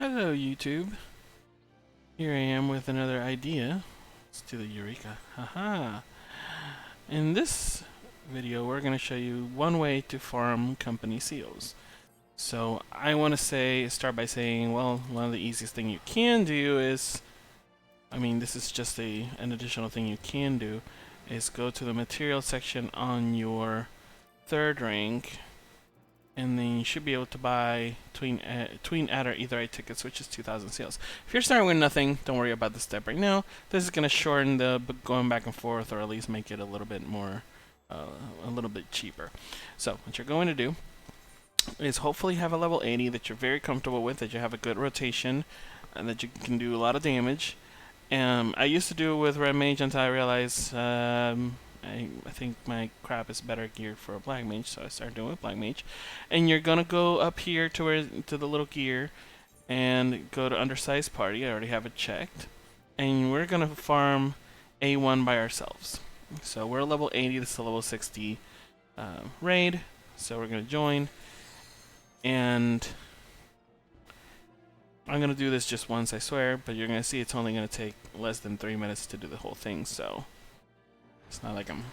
Hello YouTube. Here I am with another idea. Let's do the Eureka. Haha. In this video we're going to show you one way to farm company seals. So I want to start by saying, well, one of the easiest thing you can do is, this is just an additional thing you can do, is go to the material section on your third rank, and then you should be able to buy tween add or ether tickets, which is 2,000 seals. If you're starting with nothing, don't worry about this step right now. This is going to shorten the going back and forth, or at least make it a little bit more, a little bit cheaper. So what you're going to do is hopefully have a level 80 that you're very comfortable with, that you have a good rotation, and that you can do a lot of damage. I used to do it with red mage until I realized I think my crap is better geared for a black mage, so I started doing it with black mage. And you're gonna go up here to the little gear and go to undersized party. I already have it checked, and we're gonna farm A1 by ourselves. So we're level 80. This is a level 60 raid. So we're gonna join, and I'm gonna do this just once, I swear. But you're gonna see it's only gonna take less than 3 minutes to do the whole thing. So it's not like I'm,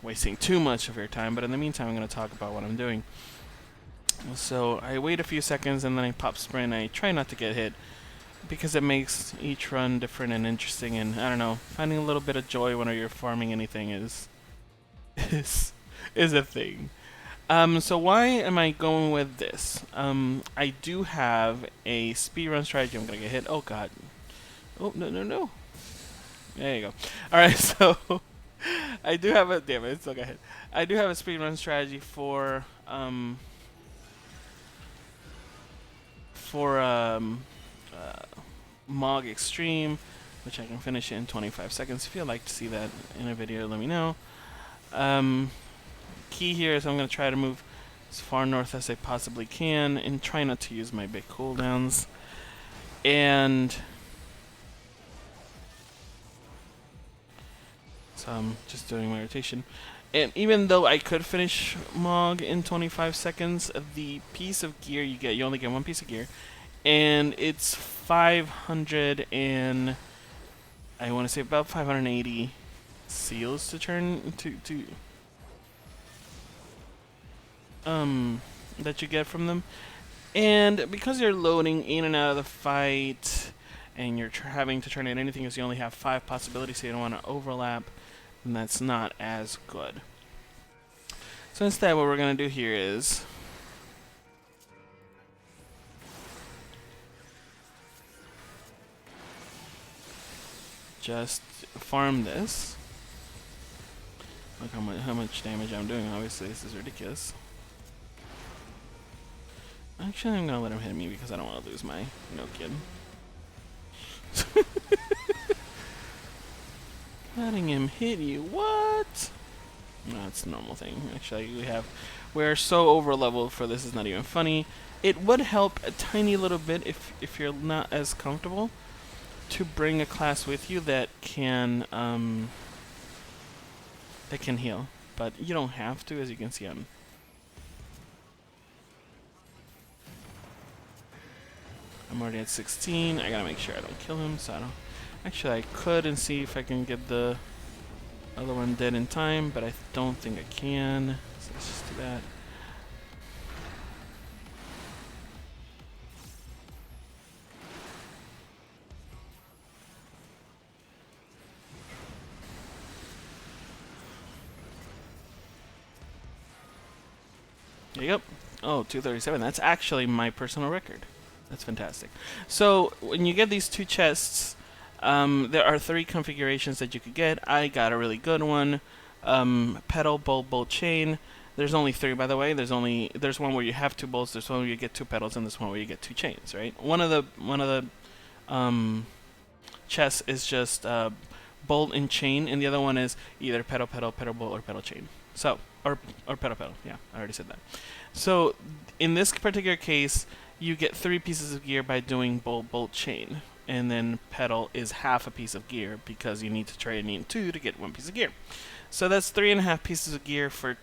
wasting too much of your time, but in the meantime, I'm going to talk about what I'm doing. So I wait a few seconds, and then I pop sprint. I try not to get hit, because it makes each run different and interesting, and I don't know, finding a little bit of joy when you're farming anything is a thing. So why am I going with this? I do have a speedrun strategy. I'm going to get hit. Oh, God. Oh, no. There you go. Alright, so I do have a it's still got hit. I do have a speedrun strategy for Mog Extreme, which I can finish in 25 seconds. If you'd like to see that in a video, let me know. Key here is I'm going to try to move as far north as I possibly can and try not to use my big cooldowns. And so I'm just doing my rotation. And even though I could finish Mog in 25 seconds, the piece of gear you only get one piece of gear. And it's 500 and I want to say about 580 seals to turn that you get from them. And because you're loading in and out of the fight, and you're having to turn in anything, because you only have 5 possibilities, so you don't want to overlap, and that's not as good. So instead, what we're going to do here is just farm this. Look how much damage I'm doing. Obviously, this is ridiculous. Actually, I'm going to let him hit me because I don't want to lose my kid. Letting him hit you? What? No, it's a normal thing. Actually, we're so over leveled for this, is not even funny. It would help a tiny little bit if you're not as comfortable to bring a class with you that can heal, but you don't have to, as you can see I'm already at 16. I gotta make sure I don't kill him, so I don't. Actually, I could and see if I can get the other one dead in time, but I don't think I can. So let's just do that. There you go. Oh, 237. That's actually my personal record. That's fantastic. So when you get these 2 chests, there are 3 configurations that you could get. I got a really good one. Petal, bolt, chain. There's only 3, by the way. There's one where you have 2 bolts. There's one where you get 2 petals, and there's one where you get 2 chains. Right? One of the chests is just bolt and chain, and the other one is either petal, bolt, or petal chain. So or petal. Yeah, I already said that. So in this particular case, you get 3 pieces of gear by doing bolt, chain. And then petal is half a piece of gear, because you need to trade in 2 to get 1 piece of gear. So that's 3.5 pieces of gear for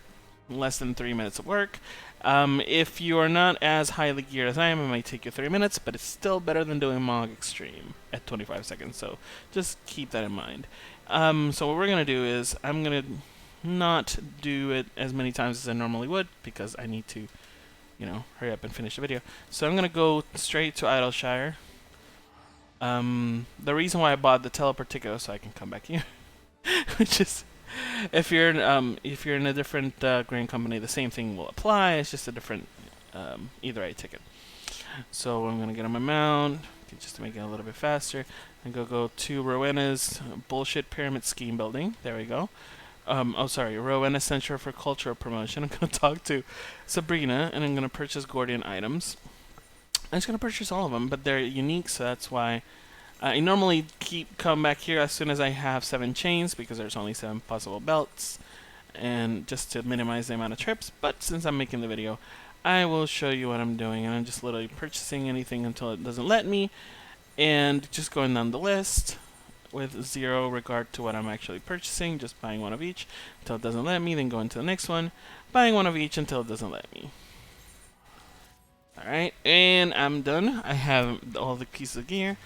less than 3 minutes of work. If you are not as highly geared as I am, it might take you 3 minutes, but it's still better than doing Mog Extreme at 25 seconds, so just keep that in mind. So what we're going to do is, I'm going to not do it as many times as I normally would, because I need to, hurry up and finish the video. So I'm going to go straight to Idleshire. The reason why I bought the teleport ticket was so I can come back here, which is, if you're in a different grain company, the same thing will apply. It's just a different either way ticket. So I'm gonna get on my mount just to make it a little bit faster, and go to Rowena's bullshit pyramid scheme building. There we go. Rowena Center for Cultural Promotion. I'm gonna talk to Sabrina, and I'm gonna purchase Gordian items. I'm just gonna purchase all of them, but they're unique, so that's why. I normally come back here as soon as I have 7 chains, because there's only 7 possible belts, and just to minimize the amount of trips. But since I'm making the video, I will show you what I'm doing, and I'm just literally purchasing anything until it doesn't let me, and just going down the list with 0 regard to what I'm actually purchasing, just buying one of each until it doesn't let me, then going to the next one, buying one of each until it doesn't let me. Alright, and I'm done. I have all the pieces of gear.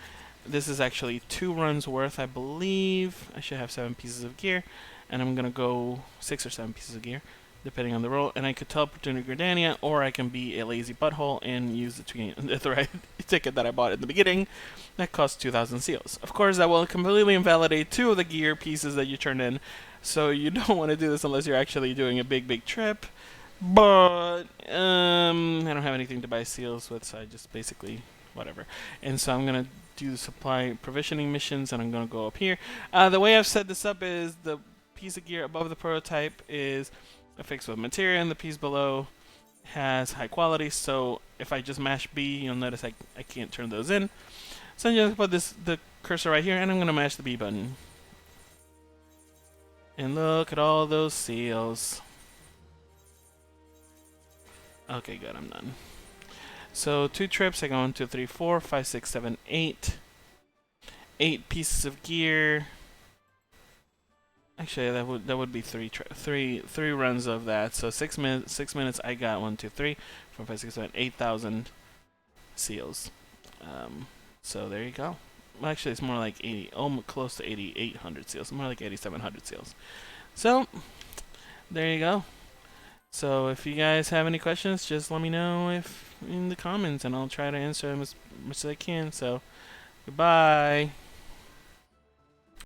This is actually 2 runs worth, I believe. I should have 7 pieces of gear, and I'm gonna go 6 or 7 pieces of gear, depending on the role. And I could teleport to Gridania, or I can be a lazy butthole and use the right ticket that I bought in the beginning. That costs 2,000 seals. Of course, that will completely invalidate 2 of the gear pieces that you turned in, so you don't want to do this unless you're actually doing a big trip. But I don't have anything to buy seals with, so I just basically whatever. And so I'm gonna do the supply provisioning missions, and I'm gonna go up here. The way I've set this up is the piece of gear above the prototype is affixed with materia, and the piece below has high quality. So if I just mash B, you'll notice I can't turn those in. So I'm just gonna put the cursor right here, and I'm gonna mash the B button. And look at all those seals. Okay, good, I'm done. So 2 trips, I go 1, 2, 3, 4, 5, 6, 7, 8. 8 pieces of gear. Actually, that would be 3 runs of that. So 6 minutes. 6 minutes. I got 1, 2, 3, 4, 5, 6, 7, 8,000 seals. So there you go. Well, actually, it's more like 80, almost close to 8,800 seals. More like 8,700 seals. So there you go. So if you guys have any questions, just let me know in the comments, and I'll try to answer them as much as I can. So goodbye.